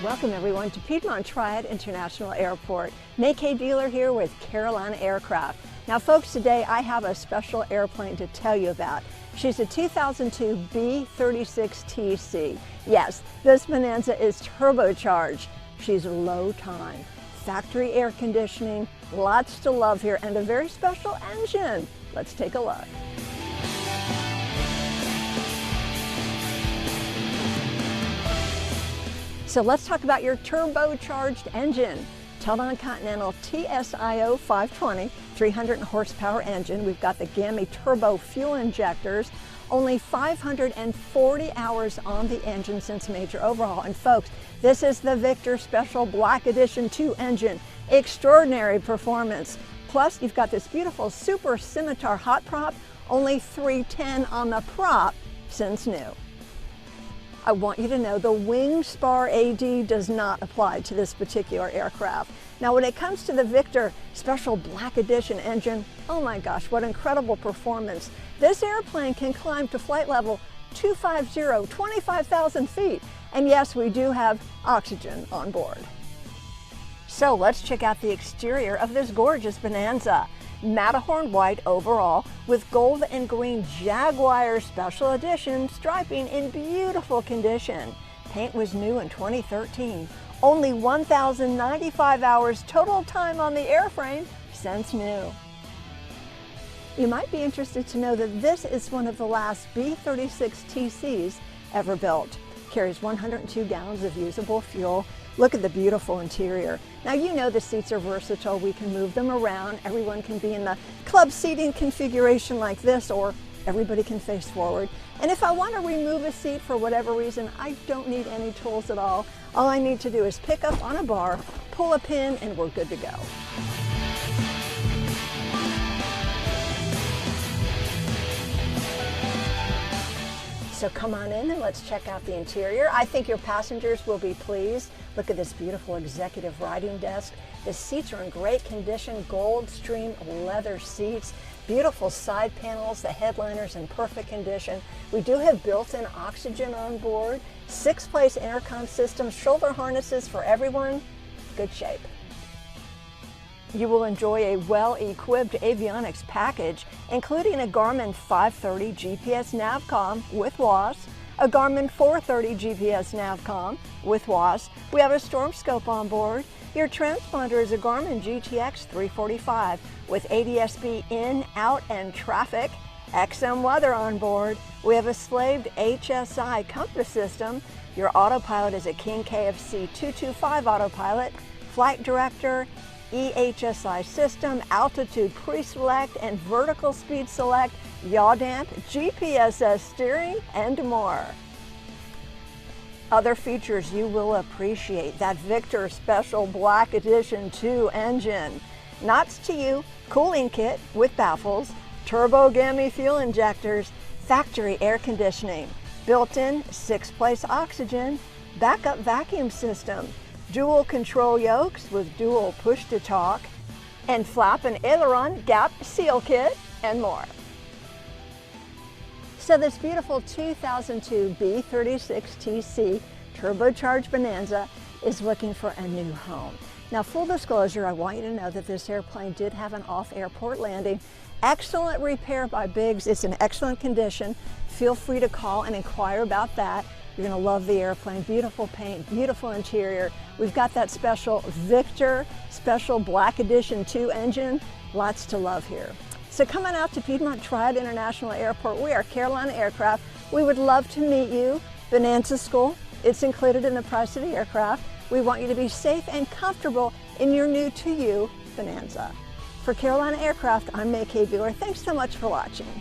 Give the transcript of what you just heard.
Welcome everyone to Piedmont Triad International Airport. May K. Dealer here with Carolina Aircraft. Now folks, today I have a special airplane to tell you about. She's a 2002 B36TC. Yes, this Bonanza is turbocharged. She's low time, factory air conditioning, lots to love here, and a very special engine. Let's take a look. So let's talk about your turbocharged engine. Teldon Continental TSIO 520, 300 horsepower engine. We've got the GAMI turbo fuel injectors. Only 540 hours on the engine since major overhaul. And folks, this is the Victor Special Black Edition 2 engine. Extraordinary performance. Plus, you've got this beautiful Super Scimitar hot prop. Only 310 on the prop since new. I want you to know the wing Spar AD does not apply to this particular aircraft. Now when it comes to the Victor Special Black Edition engine, oh my gosh, what incredible performance. This airplane can climb to flight level 250, 25,000 feet. And yes, we do have oxygen on board. So let's check out the exterior of this gorgeous Bonanza. Matterhorn white overall with gold and green Jaguar Special Edition striping in beautiful condition. Paint was new in 2013. Only 1,095 hours total time on the airframe since new. You might be interested to know that this is one of the last B36TCs ever built. Carries 102 gallons of usable fuel. Look at the beautiful interior. Now you know the seats are versatile. We can move them around. Everyone can be in the club seating configuration like this, or everybody can face forward. And if I want to remove a seat for whatever reason, I don't need any tools at all. All I need to do is pick up on a bar, pull a pin, and we're good to go. So come on in and let's check out the interior. I think your passengers will be pleased. Look at this beautiful executive riding desk. The seats are in great condition, gold stream leather seats, beautiful side panels, the headliner's in perfect condition. We do have built-in oxygen on board, 6-place intercom system, shoulder harnesses for everyone, good shape. You will enjoy a well-equipped avionics package, including a Garmin 530 GPS Navcom with WAAS, a Garmin 430 GPS Navcom with WAAS. We have a Stormscope on board. Your transponder is a Garmin GTX 345 with ADS-B in, out, and traffic. XM weather on board. We have a slaved HSI compass system. Your autopilot is a King KFC 225 autopilot. Flight director, EHSI system, altitude Preselect and vertical speed select, yaw damp, GPSS steering, and more. Other features you will appreciate: that Victor Special Black Edition 2 engine, knots to you, cooling kit with baffles, turbo GAMI fuel injectors, factory air conditioning, built-in 6-place oxygen, backup vacuum system, dual control yokes with dual push-to-talk, and flap and aileron gap seal kit, and more. So this beautiful 2002 B36TC turbocharged Bonanza is looking for a new home. Now full disclosure, I want you to know that this airplane did have an off-airport landing. Excellent repair by Biggs. It's in excellent condition. Feel free to call and inquire about that. You're going to love the airplane. Beautiful paint, beautiful interior. We've got that special Victor Special Black Edition 2 engine. Lots to love here. So come on out to Piedmont Triad International Airport. We are Carolina Aircraft. We would love to meet you. Bonanza School, it's included in the price of the aircraft. We want you to be safe and comfortable in your new to you Bonanza. For Carolina Aircraft, I'm May K. Dealer. Thanks so much for watching.